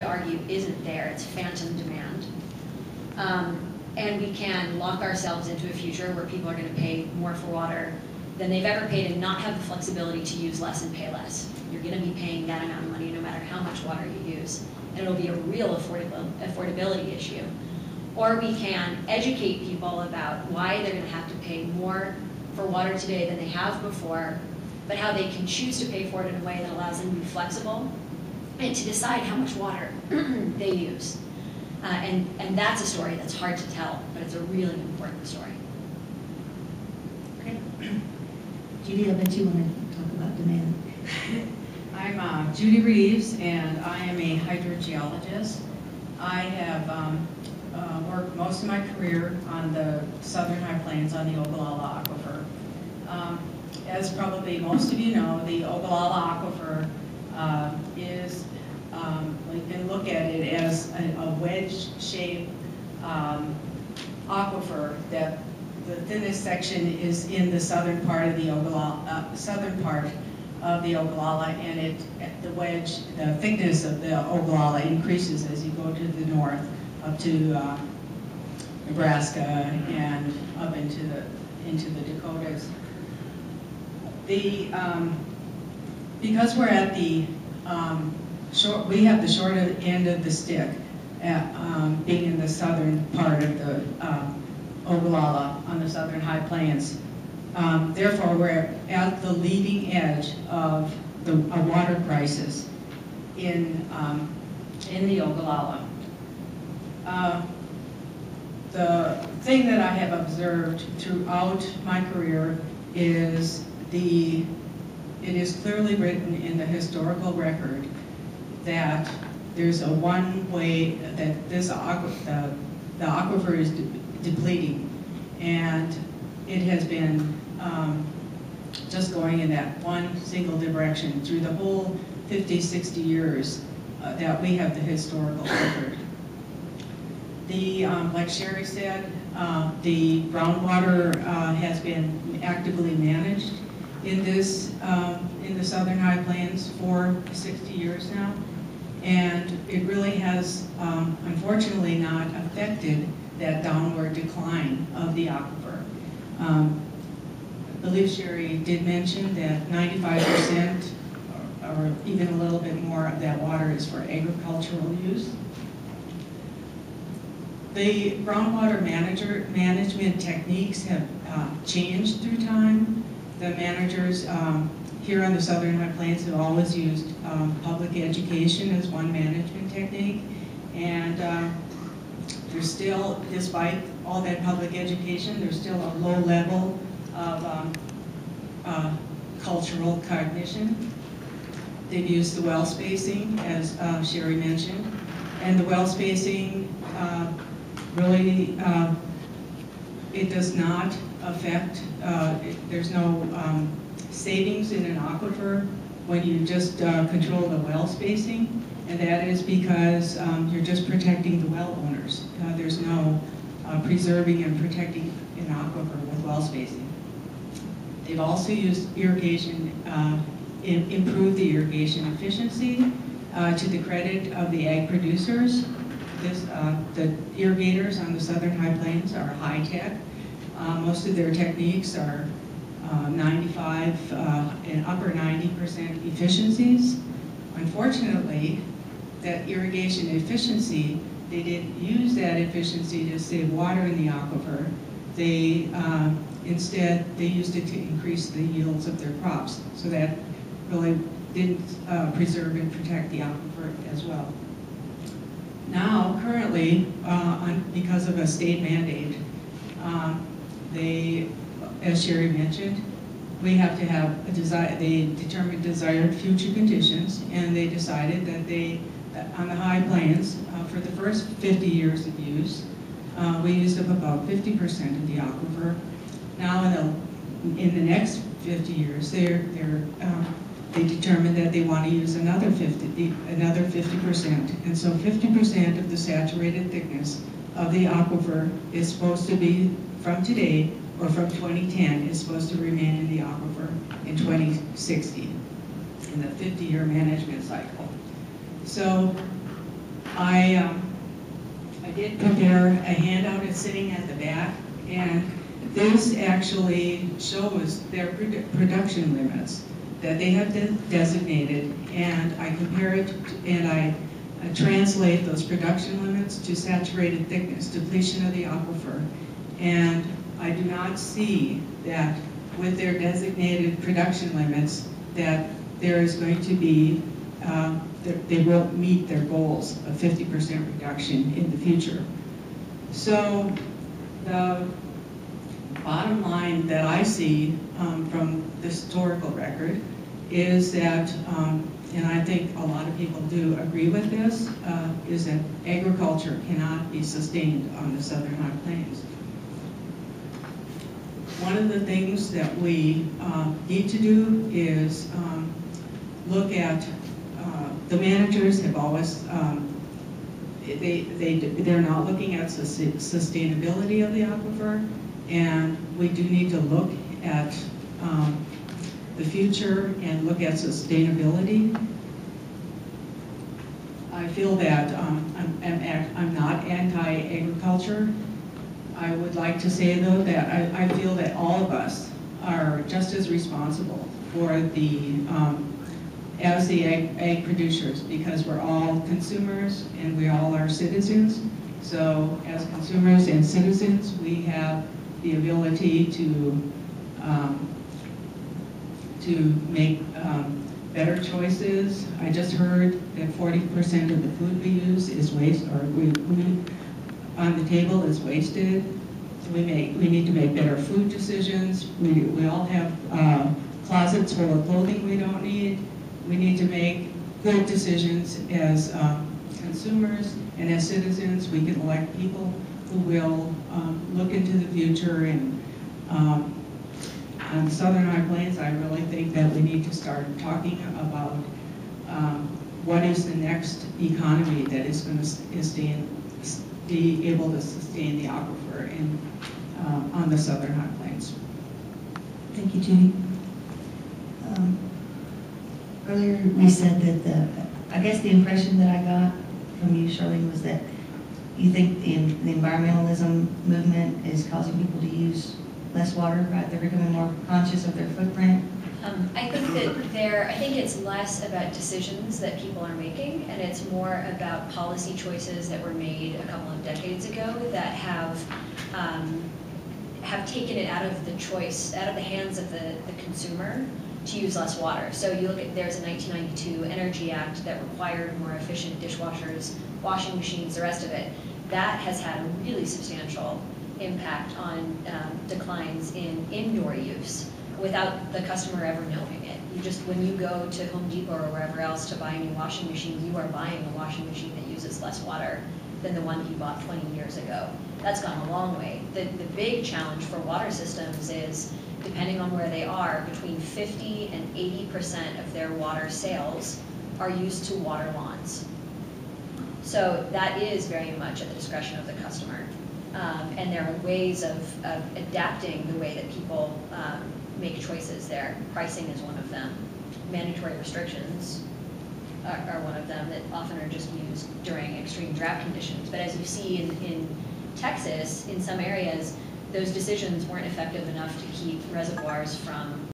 argue isn't there. It's phantom demand. And we can lock ourselves into a future where people are going to pay more for water than they've ever paid and not have the flexibility to use less and pay less. You're going to be paying that amount of money no matter how much water you use. And it'll be a real affordability issue. Or we can educate people about why they're going to have to pay more for water today than they have before, but how they can choose to pay for it in a way that allows them to be flexible and to decide how much water they use. And that's a story that's hard to tell, but it's a really important story. Okay. Judy, I bet you want to talk about demand. I'm Judy Reeves, and I am a hydrogeologist. I have worked most of my career on the southern high plains on the Ogallala Aquifer. As probably most of you know, the Ogallala Aquifer is, we can look at it as a wedge-shaped aquifer that the thinnest section is in the southern part of the Ogallala, and the wedge, the thickness of the Ogallala increases as you go to the north, up to Nebraska and up into the Dakotas. Because we're at the we have the short end of the stick, being in the southern part of the Ogallala on the southern high plains. Therefore, we're at the leading edge of a water crisis in the Ogallala. The thing that I have observed throughout my career is it is clearly written in the historical record that there's a one way that the aquifer is depleting, and it has been just going in that one single direction through the whole 50, 60 years that we have the historical record. Like Sherry said, the groundwater has been actively managed in the southern high plains for 60 years now, and it really has unfortunately not affected that downward decline of the aquifer. I believe Sherry did mention that 95% or even a little bit more of that water is for agricultural use. The groundwater management techniques have changed through time. The managers here on the southern high plains have always used public education as one management technique, and there's still, despite all that public education, there's still a low level of cultural cognition. They've used the well spacing, as Sherry mentioned, and the well spacing really, it does not affect, there's no savings in an aquifer when you just control the well spacing, and that is because you're just protecting the well owners. There's no preserving and protecting an aquifer with well spacing. They've also used irrigation, improved the irrigation efficiency to the credit of the ag producers. The irrigators on the southern high plains are high tech. Most of their techniques are 95 and upper 90% efficiencies. Unfortunately, that irrigation efficiency, they didn't use that efficiency to save water in the aquifer. They instead, they used it to increase the yields of their crops. So that really didn't preserve and protect the aquifer as well. Now, currently, because of a state mandate, as Sherry mentioned, we have to have they determined desired future conditions, and they decided that on the high plains, for the first 50 years of use, we used up about 50% of the aquifer. Now, in the next 50 years, they determined that they want to use another 50%, and so 50% of the saturated thickness of the aquifer is supposed to be from today, or from 2010, is supposed to remain in the aquifer in 2060, in the 50-year management cycle. So I did prepare a handout. It's sitting at the back, and this actually shows their production limits that they have designated, and I compare it and I translate those production limits to saturated thickness, depletion of the aquifer, and I do not see that with their designated production limits that there is going to be, they will meet their goals of 50% reduction in the future. So the bottom line that I see from the historical record is that, and I think a lot of people do agree with this, is that agriculture cannot be sustained on the Southern High Plains. One of the things that we need to do is look at, the managers have always, they're not looking at sustainability of the aquifer, and we do need to look at the future and look at sustainability. I feel that I'm not anti-agriculture. I would like to say, though, that I feel that all of us are just as responsible for the, as the ag producers, because we're all consumers and we all are citizens. So as consumers and citizens, we have the ability to make better choices. I just heard that 40% of the food we use is waste, or we on the table is wasted. So we need to make better food decisions. We all have closets full of clothing we don't need. We need to make good decisions as consumers and as citizens. We can elect people who will look into the future. And on the Southern High Plains, I really think that we need to start talking about what is the next economy that is going to be able to sustain the aquifer on the Southern High Plains. Thank you, Judy. Earlier we said that I guess the impression that I got from you, Charlene, was that you think the environmentalism movement is causing people to use less water, right? They're becoming more conscious of their footprint. I think that I think it's less about decisions that people are making, and it's more about policy choices that were made a couple of decades ago that have taken it out of the hands of the consumer to use less water. So you look at, there's a 1992 Energy Act that required more efficient dishwashers, washing machines, the rest of it. That has had a really substantial impact on declines in indoor use without the customer ever knowing it. When you go to Home Depot or wherever else to buy a new washing machine, you are buying a washing machine that uses less water than the one you bought 20 years ago. That's gone a long way. The big challenge for water systems is, depending on where they are, between 50 and 80% of their water sales are used to water lawns. So that is very much at the discretion of the customer. And there are ways of adapting the way that people make choices there. Pricing is one of them. Mandatory restrictions are one of them that often are just used during extreme drought conditions. But as you see in Texas, in some areas, those decisions weren't effective enough to keep reservoirs from